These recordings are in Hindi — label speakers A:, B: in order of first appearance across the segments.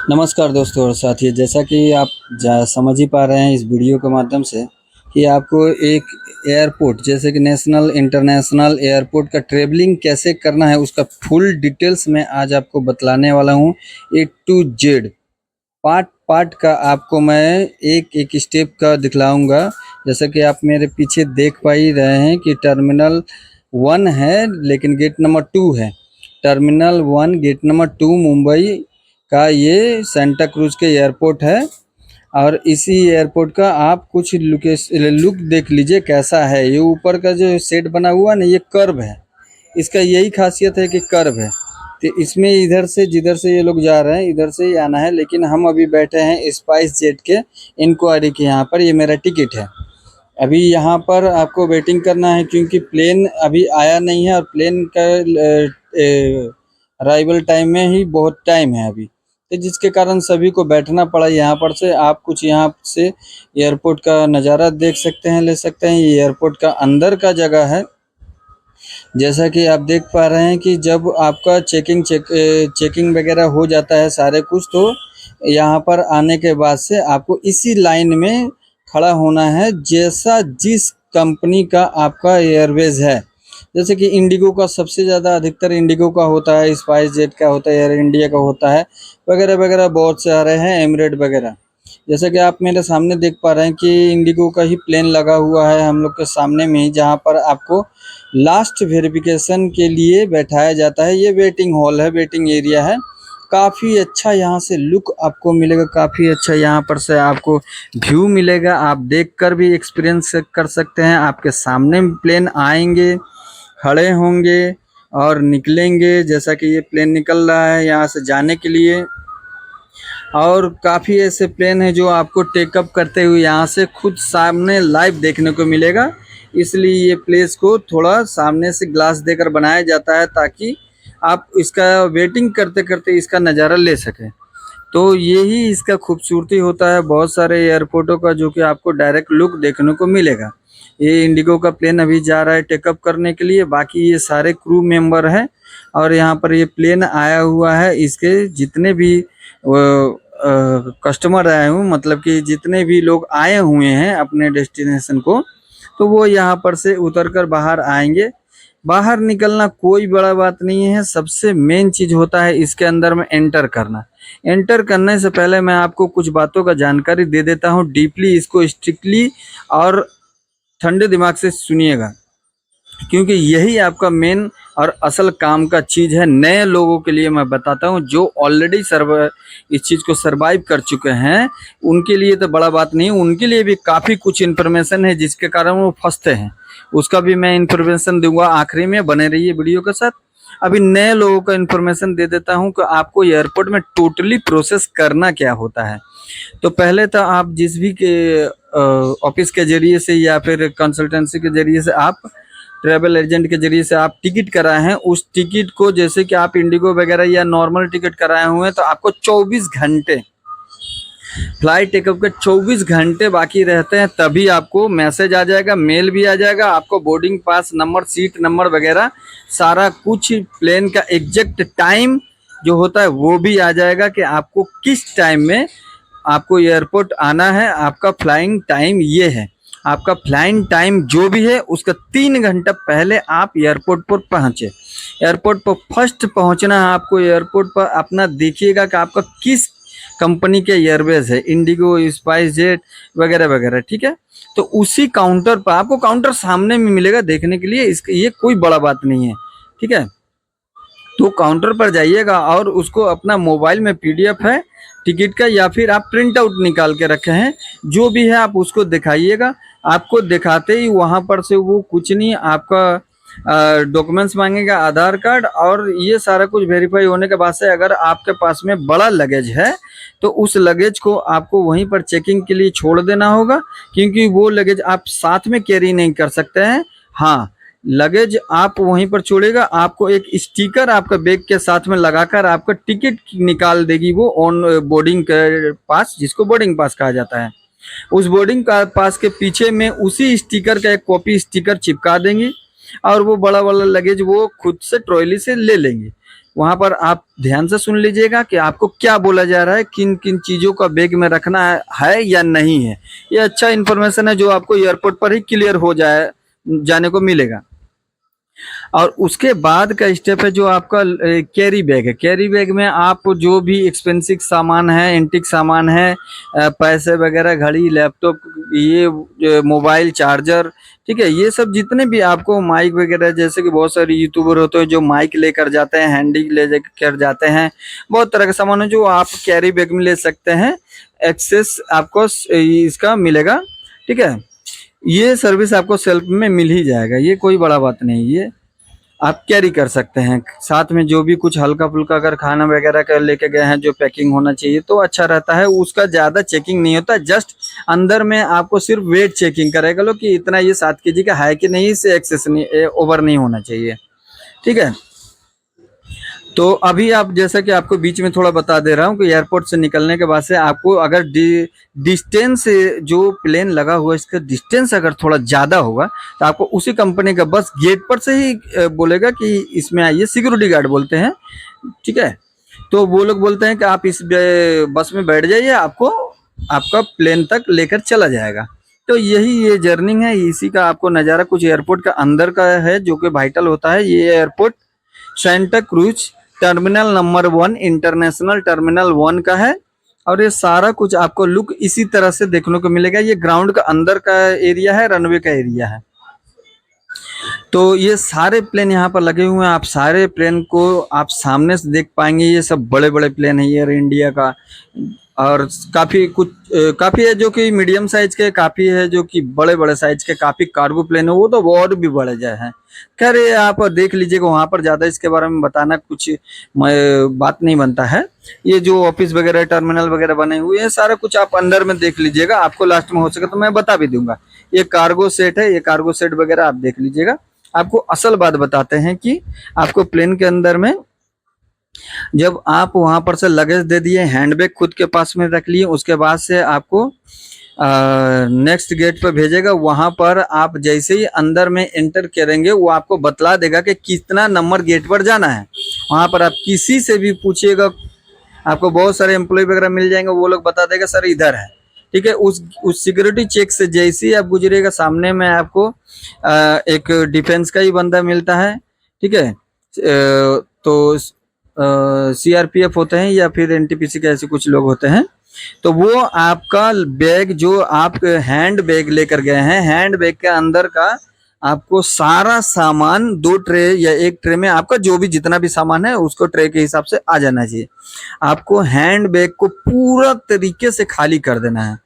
A: नमस्कार दोस्तों और साथियों, जैसा कि आप समझ ही पा रहे हैं इस वीडियो के माध्यम से कि आपको एक एयरपोर्ट जैसे कि नेशनल इंटरनेशनल एयरपोर्ट का ट्रैवलिंग कैसे करना है, उसका फुल डिटेल्स में आज आपको बतलाने वाला हूं। ए टू जेड पार्ट पार्ट का आपको मैं एक एक स्टेप का दिखलाऊंगा। जैसा कि आप मेरे पीछे देख पा ही रहे हैं कि टर्मिनल 1 है, लेकिन गेट नंबर 2 है। टर्मिनल 1 गेट नंबर 2 मुंबई का ये सेंटा क्रूज के एयरपोर्ट है। और इसी एयरपोर्ट का आप कुछ लुक देख लीजिए कैसा है। ये ऊपर का जो सेट बना हुआ ना, ये कर्व है। इसका यही खासियत है कि कर्व है, तो इसमें इधर से जिधर से ये लोग जा रहे हैं इधर से ही आना है। लेकिन हम अभी बैठे हैं स्पाइस जेट के इंक्वायरी के यहाँ पर। ये मेरा टिकट है। अभी यहाँ पर आपको वेटिंग करना है क्योंकि प्लेन अभी आया नहीं है और प्लेन का अराइवल टाइम में ही बहुत टाइम है अभी, तो जिसके कारण सभी को बैठना पड़ा यहाँ पर। से आप कुछ यहाँ से एयरपोर्ट का नज़ारा देख सकते हैं, ले सकते हैं। ये एयरपोर्ट का अंदर का जगह है। जैसा कि आप देख पा रहे हैं कि जब आपका चेकिंग वगैरह हो जाता है सारे कुछ, तो यहाँ पर आने के बाद से आपको इसी लाइन में खड़ा होना है, जैसा जिस कंपनी का आपका एयरवेज है। जैसे कि इंडिगो का सबसे ज़्यादा अधिकतर इंडिगो का होता है, स्पाइस जेट का होता है, एयर इंडिया का होता है, वगैरह वगैरह बहुत सारे हैं, एमिरेट वगैरह। जैसे कि आप मेरे सामने देख पा रहे हैं कि इंडिगो का ही प्लेन लगा हुआ है हम लोग के सामने में ही, जहाँ पर आपको लास्ट वेरिफिकेशन के लिए बैठाया जाता है। ये वेटिंग हॉल है, वेटिंग एरिया है। काफ़ी अच्छा यहाँ से लुक आपको मिलेगा, काफ़ी अच्छा यहाँ पर से आपको व्यू मिलेगा। आप देखकर भी एक्सपीरियंस कर सकते हैं। आपके सामने प्लेन आएंगे, खड़े होंगे और निकलेंगे। जैसा कि ये प्लेन निकल रहा है यहाँ से जाने के लिए। और काफ़ी ऐसे प्लेन हैं जो आपको टेकअप करते हुए यहाँ से खुद सामने लाइव देखने को मिलेगा। इसलिए ये प्लेस को थोड़ा सामने से ग्लास देकर बनाया जाता है, ताकि आप इसका वेटिंग करते करते इसका नज़ारा ले सकें। तो यही इसका खूबसूरती होता है बहुत सारे एयरपोर्टों का, जो कि आपको डायरेक्ट लुक देखने को मिलेगा। ये इंडिगो का प्लेन अभी जा रहा है टेकअप करने के लिए, बाकी ये सारे क्रू मेंबर हैं। और यहाँ पर ये प्लेन आया हुआ है, इसके जितने भी कस्टमर आए हुए, मतलब कि जितने भी लोग आए हुए हैं अपने डेस्टिनेशन को, तो वो यहाँ पर से उतरकर बाहर आएंगे। बाहर निकलना कोई बड़ा बात नहीं है, सबसे मेन चीज़ होता है इसके अंदर में एंटर करना। एंटर करने से पहले मैं आपको कुछ बातों का जानकारी दे देता हूँ डीपली, इसको स्ट्रिक्टली और ठंडे दिमाग से सुनिएगा, क्योंकि यही आपका मेन और असल काम का चीज़ है। नए लोगों के लिए मैं बताता हूँ, जो ऑलरेडी इस चीज़ को सरवाइव कर चुके हैं, उनके लिए तो बड़ा बात नहीं, उनके लिए भी काफ़ी कुछ इन्फॉर्मेशन है जिसके कारण वो फंसते हैं। उसका भी मैं इन्फॉर्मेशन दूंगा आखिरी में, बने रहिए वीडियो के साथ। अभी नए लोगों का इन्फॉर्मेशन दे देता हूँ कि आपको एयरपोर्ट में टोटली प्रोसेस करना क्या होता है। तो पहले तो आप जिस भी के ऑफिस के जरिए से या फिर कंसल्टेंसी के जरिए से आप ट्रैवल एजेंट के जरिए से आप टिकट कराए हैं, उस टिकट को, जैसे कि आप इंडिगो वगैरह या नॉर्मल टिकट कराए हुए हैं, तो आपको 24 घंटे फ्लाइट टेकअप के 24 घंटे बाकी रहते हैं, तभी आपको मैसेज आ जाएगा, मेल भी आ जाएगा, आपको boarding pass number, seat number वगैरह सारा कुछ, प्लेन का एग्जैक्ट टाइम जो होता है वो भी आ जाएगा कि आपको किस टाइम में आपको एयरपोर्ट आना है। आपका फ्लाइंग टाइम ये है। आपका फ्लाइंग टाइम जो भी है उसका 3 घंटा पहले आप एयरपोर्ट पर पहुँचे। एयरपोर्ट पर फर्स्ट पहुँचना है आपको। एयरपोर्ट पर अपना देखिएगा कि आपका किस कंपनी के एयरवेज है, इंडिगो, स्पाइस जेट वगैरह वगैरह, ठीक है। तो उसी काउंटर पर आपको, काउंटर सामने में मिलेगा देखने के लिए, इसके ये कोई बड़ा बात नहीं है, ठीक है। तो काउंटर पर जाइएगा और उसको अपना मोबाइल में पीडीएफ है टिकट का, या फिर आप प्रिंट आउट निकाल के रखे हैं, जो भी है आप उसको दिखाइएगा। आपको दिखाते ही वहाँ पर से वो कुछ नहीं, आपका डॉक्यूमेंट्स मांगेगा, आधार कार्ड, और ये सारा कुछ वेरीफाई होने के बाद से अगर आपके पास में बड़ा लगेज है तो उस लगेज को आपको वहीं पर चेकिंग के लिए छोड़ देना होगा, क्योंकि वो लगेज आप साथ में कैरी नहीं कर सकते हैं। हाँ, लगेज आप वहीं पर छोड़ेगा, आपको एक स्टिकर आपका बैग के साथ में लगाकर आपका टिकट निकाल देगी वो ऑन बोर्डिंग के पास, जिसको बोर्डिंग पास कहा जाता है। उस बोर्डिंग का पास के पीछे में उसी स्टिकर का एक कॉपी स्टिकर चिपका देंगी, और वो बड़ा वाला लगेज वो खुद से ट्रॉली से ले लेंगे। वहां पर आप ध्यान से सुन लीजिएगा कि आपको क्या बोला जा रहा है, किन किन चीजों का बैग में रखना है या नहीं है। ये अच्छा इन्फॉर्मेशन है जो आपको एयरपोर्ट पर ही क्लियर हो जाने को मिलेगा। और उसके बाद का स्टेप है जो आपका कैरी बैग है। कैरी बैग में आप जो भी एक्सपेंसिव सामान है, एंटिक सामान है, पैसे वगैरह, घड़ी, लैपटॉप, ये मोबाइल चार्जर, ठीक है, ये सब जितने भी आपको माइक वगैरह, जैसे कि बहुत सारे यूट्यूबर होते हैं जो माइक लेकर जाते हैं, हैंडी लेकर जाते हैं, बहुत तरह के सामान है जो आप कैरी बैग में ले सकते हैं। एक्सेस आपको इसका मिलेगा, ठीक है। ये सर्विस आपको सेल्फ में मिल ही जाएगा, ये कोई बड़ा बात नहीं, ये आप कैरी कर सकते हैं। साथ में जो भी कुछ हल्का फुल्का अगर खाना वगैरह का लेके गए हैं जो पैकिंग होना चाहिए तो अच्छा रहता है, उसका ज़्यादा चेकिंग नहीं होता। जस्ट अंदर में आपको सिर्फ वेट चेकिंग करेगा लो कि इतना ये 7 केजी का है कि नहीं, इससे एक्सेस नहीं, ओवर नहीं होना चाहिए, ठीक है। तो अभी आप, जैसा कि आपको बीच में थोड़ा बता दे रहा हूँ कि एयरपोर्ट से निकलने के बाद से आपको अगर डिस्टेंस जो प्लेन लगा हुआ है इसका डिस्टेंस अगर थोड़ा ज़्यादा होगा तो आपको उसी कंपनी का बस गेट पर से ही बोलेगा कि इसमें आइए, सिक्योरिटी गार्ड बोलते हैं, ठीक है। तो वो लोग बोलते हैं कि आप इस बस में बैठ जाइए, आपको आपका प्लेन तक लेकर चला जाएगा। तो यही ये जर्नी है, इसी का आपको नज़ारा कुछ एयरपोर्ट का अंदर का है जो कि वाइटल होता है। ये airport Santa cruise terminal number 1 international terminal 1 का है। और ये सारा कुछ आपको लुक इसी तरह से देखने को मिलेगा। ये ग्राउंड का अंदर का एरिया है, रनवे का एरिया है। तो ये सारे प्लेन यहाँ पर लगे हुए हैं, आप सारे प्लेन को आप सामने से देख पाएंगे। ये सब बड़े बड़े प्लेन है एयर इंडिया का, और काफ़ी है जो कि मीडियम साइज के, काफ़ी है जो कि बड़े बड़े साइज के, काफ़ी कार्गो प्लेन है, वो तो और भी बड़े जाए हैं। खैर ये आप देख लीजिएगा, वहाँ पर ज़्यादा इसके बारे में बताना कुछ बात नहीं बनता है। ये जो ऑफिस वगैरह, टर्मिनल वगैरह बने हुए हैं, सारा कुछ आप अंदर में देख लीजिएगा, आपको लास्ट में हो सके तो मैं बता भी दूंगा। ये कार्गो सेट है, ये कार्गो सेट वगैरह आप देख लीजिएगा। आपको असल बात बताते हैं कि आपको प्लेन के अंदर में जब आप वहां पर से लगेज दे दिए, हैंडबैग खुद के पास में रख लिए, उसके बाद से आपको नेक्स्ट गेट पर भेजेगा। वहां पर आप जैसे ही अंदर में एंटर करेंगे वो आपको बतला देगा कि कितना नंबर गेट पर जाना है। वहां पर आप किसी से भी पूछिएगा, आपको बहुत सारे एम्प्लॉय वगैरह मिल जाएंगे, वो लोग बता देगा सर इधर है, ठीक है। उस सिक्योरिटी चेक से जैसे ही आप गुजरेगा, सामने में आपको एक डिफेंस का ही बंदा मिलता है, ठीक है। तो सीआरपीएफ होते हैं या फिर एनटीपीसी के ऐसे कुछ लोग होते हैं। तो वो आपका बैग जो आप हैंड बैग लेकर गए हैं, हैंड बैग के अंदर का आपको सारा सामान 2 ट्रे या 1 ट्रे में आपका जो भी जितना भी सामान है उसको ट्रे के हिसाब से आ जाना चाहिए। आपको हैंड बैग को पूरा तरीके से खाली कर देना है,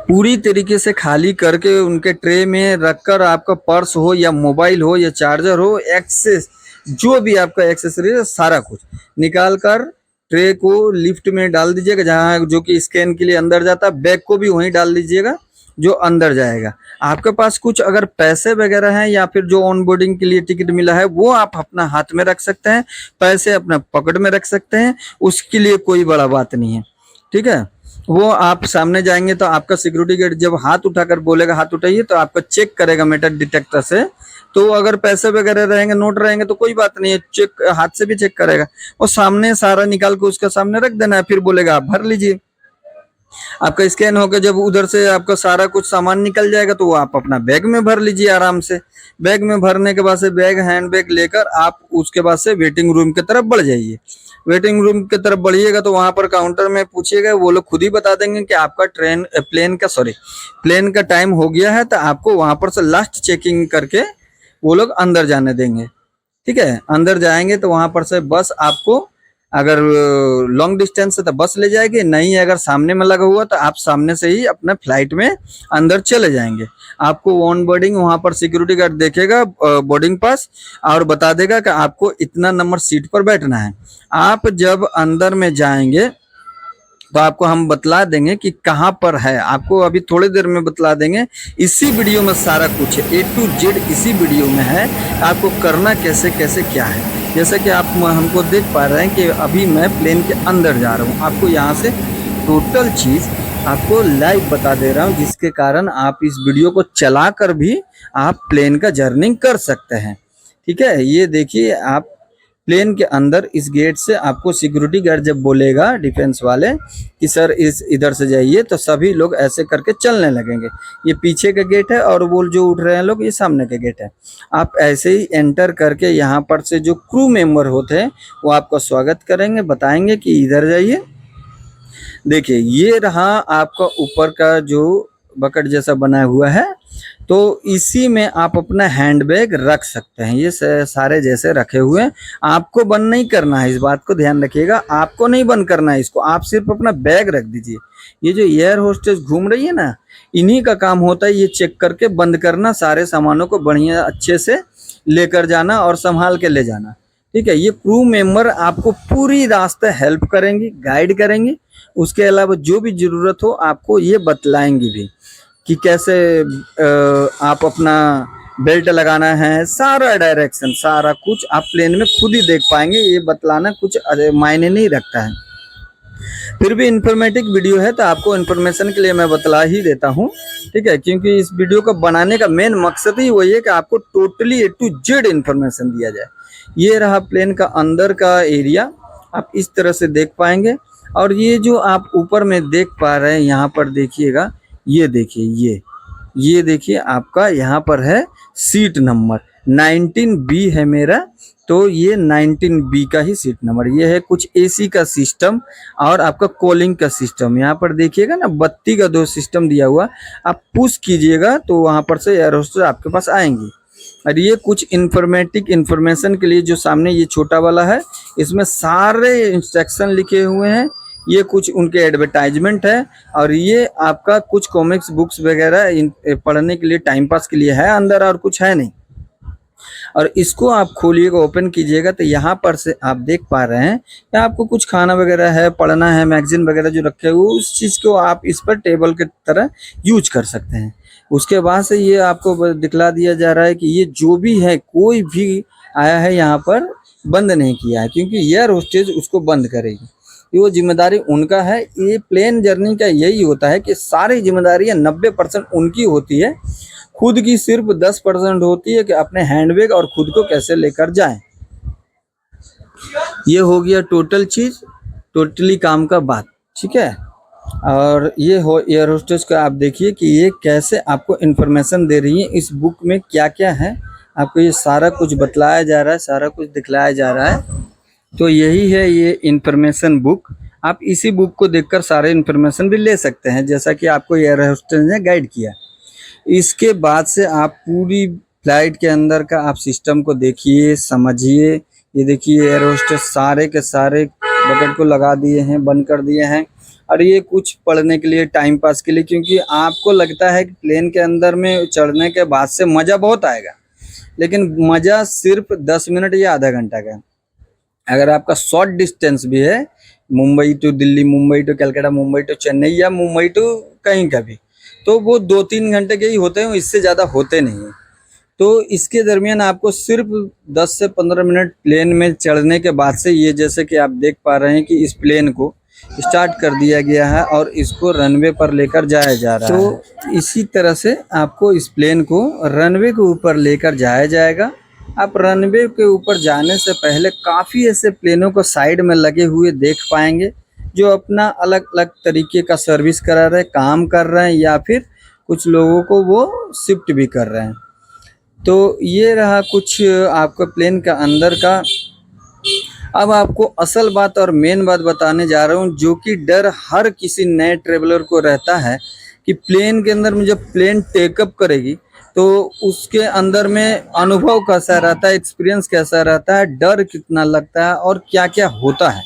A: पूरी तरीके से खाली करके उनके ट्रे में रखकर आपका पर्स हो या मोबाइल हो या चार्जर हो, एक्सेस जो भी आपका एक्सेसरी है सारा कुछ निकाल कर ट्रे को लिफ्ट में डाल दीजिएगा, जहाँ जो कि स्कैन के लिए अंदर जाता है। बैग को भी वहीं डाल दीजिएगा जो अंदर जाएगा। आपके पास कुछ अगर पैसे वगैरह हैं या फिर जो ऑन बोर्डिंग के लिए टिकट मिला है वो आप अपना हाथ में रख सकते हैं, पैसे अपना पॉकेट में रख सकते हैं, उसके लिए कोई बड़ा बात नहीं है, ठीक है। वो आप सामने जाएंगे तो आपका सिक्योरिटी गार्ड जब हाथ उठाकर बोलेगा हाथ उठाइए तो आपका चेक करेगा मेटल डिटेक्टर से। तो अगर पैसे वगैरह रहेंगे, नोट रहेंगे तो कोई बात नहीं है, चेक हाथ से भी चेक करेगा। और सामने सारा निकाल के उसका सामने रख देना है, फिर बोलेगा आप भर लीजिए। आपका स्कैन होकर जब उधर से आपका सारा कुछ सामान निकल जाएगा तो वो आप अपना बैग में भर लीजिए आराम से। बैग में भरने के बाद से बैग, हैंड बैग लेकर आप उसके बाद से वेटिंग रूम की तरफ बढ़ जाइए। वेटिंग रूम की तरफ बढ़िएगा तो वहां पर काउंटर में पूछिएगा, वो लोग खुद ही बता देंगे कि आपका प्लेन का टाइम हो गया है, तो आपको वहां पर से लास्ट चेकिंग करके वो लोग अंदर जाने देंगे, ठीक है। अंदर जाएंगे तो वहां पर से बस आपको अगर लॉन्ग डिस्टेंस है तो बस ले जाएगी, नहीं अगर सामने में लगा हुआ तो आप सामने से ही अपने फ्लाइट में अंदर चले जाएंगे। आपको ऑन बोर्डिंग वहां पर सिक्योरिटी गार्ड देखेगा बोर्डिंग पास और बता देगा कि आपको इतना नंबर सीट पर बैठना है। आप जब अंदर में जाएंगे तो आपको हम बतला देंगे कि कहाँ पर है, आपको अभी थोड़ी देर में बतला देंगे। इसी वीडियो में सारा कुछ है, A to Z इसी वीडियो में है, आपको करना कैसे कैसे क्या है। जैसा कि आप हमको देख पा रहे हैं कि अभी मैं प्लेन के अंदर जा रहा हूँ, आपको यहाँ से टोटल चीज़ आपको लाइव बता दे रहा हूँ, जिसके कारण आप इस वीडियो को चला कर भी आप प्लेन का जर्नी कर सकते हैं, ठीक है। ये देखिए आप प्लेन के अंदर इस गेट से आपको सिक्योरिटी गार्ड जब बोलेगा डिफेंस वाले कि सर इस इधर से जाइए, तो सभी लोग ऐसे करके चलने लगेंगे। ये पीछे का गेट है और वो जो उठ रहे हैं लोग, ये सामने का गेट है। आप ऐसे ही एंटर करके यहाँ पर से जो क्रू मेंबर होते हैं वो आपका स्वागत करेंगे, बताएंगे कि इधर जाइए। देखिए ये रहा आपका ऊपर का जो बकेट जैसा बना हुआ है, तो इसी में आप अपना हैंड बैग रख सकते हैं। ये सारे जैसे रखे हुए हैं, आपको बंद नहीं करना है, इस बात को ध्यान रखिएगा। आपको नहीं बंद करना है इसको, आप सिर्फ अपना बैग रख दीजिए। ये जो एयर होस्टेस घूम रही है ना, इन्हीं का काम होता है ये चेक करके बंद करना, सारे सामानों को बढ़िया अच्छे से लेकर जाना और संभाल के ले जाना। ठीक है, ये क्रू मेंबर आपको पूरी रास्ते हेल्प करेंगी, गाइड करेंगी। उसके अलावा जो भी जरूरत हो आपको ये बतलाएंगी भी कि कैसे आप अपना बेल्ट लगाना है, सारा डायरेक्शन सारा कुछ आप प्लेन में खुद ही देख पाएंगे। ये बतलाना कुछ मायने नहीं रखता है। फिर भी इन्फॉर्मेटिव वीडियो है तो आपको इन्फॉर्मेशन के लिए मैं बतला ही देता हूँ। ठीक है, क्योंकि इस वीडियो को बनाने का मेन मकसद ही वही है कि आपको totally A to Z information दिया जाए। ये रहा प्लेन का अंदर का एरिया, आप इस तरह से देख पाएंगे। और ये जो आप ऊपर में देख पा रहे हैं, यहाँ पर देखिएगा, ये देखिए, ये देखिए आपका यहाँ पर है सीट नंबर 19B है मेरा, तो ये 19B का ही सीट नंबर। ये है कुछ AC का सिस्टम और आपका कॉलिंग का सिस्टम। यहाँ पर देखिएगा ना, बत्ती का 2 सिस्टम दिया हुआ, आप पुश कीजिएगा तो वहाँ पर से एयर होस्टेस आपके पास आएंगी। और ये कुछ इन्फॉर्मेशन के लिए जो सामने ये छोटा वाला है, इसमें सारे इंस्ट्रक्शन लिखे हुए हैं। ये कुछ उनके एडवर्टाइजमेंट है और ये आपका कुछ कॉमिक्स बुक्स वगैरह पढ़ने के लिए, टाइम पास के लिए है अंदर, और कुछ है नहीं। और इसको आप खोलिएगा, ओपन कीजिएगा तो यहाँ पर से आप देख पा रहे हैं कि आपको कुछ खाना वगैरह है, पढ़ना है, मैगजीन वगैरह जो रखे हुए, उस चीज़ को आप इस पर टेबल की तरह यूज कर सकते हैं। उसके बाद से ये आपको दिखला दिया जा रहा है कि ये जो भी है, कोई भी आया है यहाँ पर बंद नहीं किया है, क्योंकि एयर होस्टेज उसको बंद करेगी। वो जिम्मेदारी उनका है। ये प्लेन जर्नी का यही होता है कि सारी जिम्मेदारियां 90% उनकी होती है, खुद की सिर्फ 10% होती है कि अपने हैंडबैग और खुद को कैसे लेकर जाएं। ये हो गया टोटल चीज, टोटली काम का बात। ठीक है, और ये हो एयर होस्टेस का, आप देखिए कि ये कैसे आपको इन्फॉर्मेशन दे रही है। इस बुक में क्या क्या है आपको ये सारा कुछ बतलाया जा रहा है, सारा कुछ दिखलाया जा रहा है। तो यही है ये इन्फॉर्मेशन बुक। आप इसी बुक को देखकर सारे इन्फॉर्मेशन भी ले सकते हैं, जैसा कि आपको एयर होस्टेस ने गाइड किया। इसके बाद से आप पूरी फ्लाइट के अंदर का आप सिस्टम को देखिए, समझिए। ये देखिए एयर होस्टेस सारे के सारे बकेट को लगा दिए हैं, बंद कर दिए हैं। और ये कुछ पढ़ने के लिए, टाइम पास के लिए, क्योंकि आपको लगता है कि प्लेन के अंदर में चढ़ने के बाद से मज़ा बहुत आएगा, लेकिन मज़ा सिर्फ 10 मिनट या आधा घंटा का। अगर आपका शॉर्ट डिस्टेंस भी है, Mumbai to Delhi, Mumbai to Calcutta, Mumbai to Chennai या मुंबई टू कहीं का भी, तो वो 2-3 घंटे के ही होते हैं, इससे ज़्यादा होते नहीं हैं। तो इसके दरमियान आपको सिर्फ 10 से 15 मिनट प्लेन में चढ़ने के बाद से, ये जैसे कि आप देख पा रहे हैं कि इस प्लेन को स्टार्ट कर दिया गया है और इसको रनवे पर लेकर जाया जा रहा है। तो इसी तरह से आपको इस प्लेन को रनवे के ऊपर लेकर जाया जाएगा। आप रनवे के ऊपर जाने से पहले काफ़ी ऐसे प्लेनों को साइड में लगे हुए देख पाएंगे, जो अपना अलग अलग तरीके का सर्विस करा रहे हैं, काम कर रहे हैं, या फिर कुछ लोगों को वो शिफ्ट भी कर रहे हैं। तो ये रहा कुछ आपका प्लेन का अंदर का। अब आपको असल बात और मेन बात बताने जा रहा हूँ, जो कि डर हर किसी नए ट्रेवलर को रहता है कि प्लेन के अंदर में जब प्लेन टेकअप करेगी तो उसके अंदर में अनुभव कैसा रहता है, एक्सपीरियंस कैसा रहता है, डर कितना लगता है और क्या क्या होता है।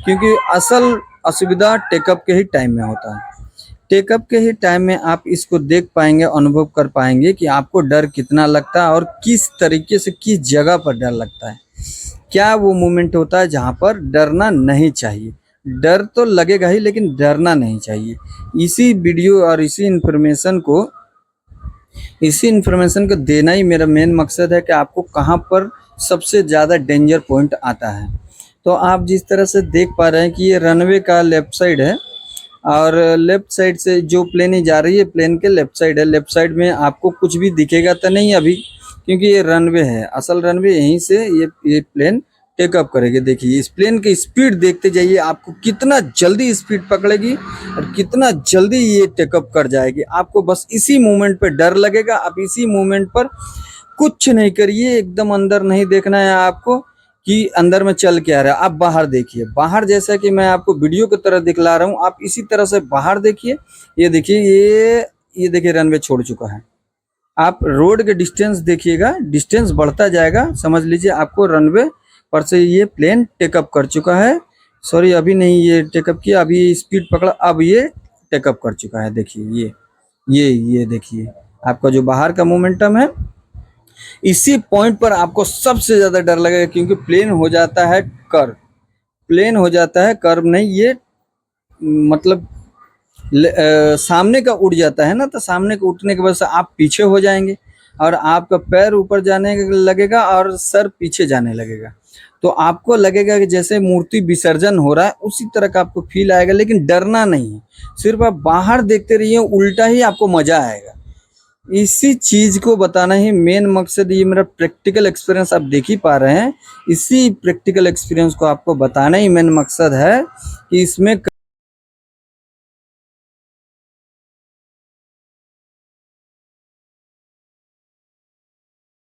A: क्योंकि असल असुविधा टेकअप के ही टाइम में होता है। टेकअप के ही टाइम में आप इसको देख पाएंगे, अनुभव कर पाएंगे कि आपको डर कितना लगता है और किस तरीके से, किस जगह पर डर लगता है। क्या वो मोमेंट होता है जहाँ पर डरना नहीं चाहिए। डर तो लगेगा ही, लेकिन डरना नहीं चाहिए। इसी वीडियो और इसी इन्फॉर्मेशन को देना ही मेरा मेन मकसद है कि आपको कहाँ पर सबसे ज़्यादा डेंजर पॉइंट आता है। तो आप जिस तरह से देख पा रहे हैं कि ये रनवे का लेफ़्ट साइड है, और लेफ़्ट साइड से जो प्लेन ही जा रही है, प्लेन के लेफ़्ट साइड है। लेफ़्ट साइड में आपको कुछ भी दिखेगा तो नहीं अभी, क्योंकि ये रनवे है। असल रनवे यहीं से ये प्लेन टेकअप करेगी। देखिए इस प्लेन की स्पीड देखते जाइए, आपको कितना जल्दी स्पीड पकड़ेगी और कितना जल्दी ये टेकअप कर जाएगी। आपको बस इसी मोमेंट पे डर लगेगा, आप इसी मोमेंट पर कुछ नहीं करिए, एकदम अंदर नहीं देखना है आपको कि अंदर में चल क्या रहा है। आप बाहर देखिए, बाहर जैसा कि मैं आपको वीडियो की तरह दिखला रहा हूँ, आप इसी तरह से बाहर देखिए। ये देखिए ये देखिए रनवे छोड़ चुका है। आप रोड के डिस्टेंस देखिएगा, डिस्टेंस बढ़ता जाएगा, समझ लीजिए आपको रनवे पर से ये प्लेन टेकअप कर चुका है। सॉरी अभी नहीं ये टेकअप किया, अभी स्पीड पकड़ा, अब ये टेकअप कर चुका है। देखिए ये देखिए आपका जो बाहर का मोमेंटम है, इसी पॉइंट पर आपको सबसे ज्यादा डर लगेगा, क्योंकि प्लेन हो जाता है कर्व, प्लेन हो जाता है कर्व नहीं, ये मतलब सामने का उड़ जाता है ना, तो सामने के उठने की वजह से आप पीछे हो जाएंगे और आपका पैर ऊपर जाने लगेगा और सर पीछे जाने लगेगा। तो आपको लगेगा कि जैसे मूर्ति विसर्जन हो रहा है, उसी तरह का आपको फील आएगा। लेकिन डरना नहीं है, सिर्फ आप बाहर देखते रहिए, उल्टा ही आपको मजा आएगा। इसी चीज को बताना ही मेन मकसद, ये मेरा प्रैक्टिकल एक्सपीरियंस आप देख ही पा रहे हैं, इसी प्रैक्टिकल एक्सपीरियंस को आपको बताना ही मेन मकसद है कि इसमें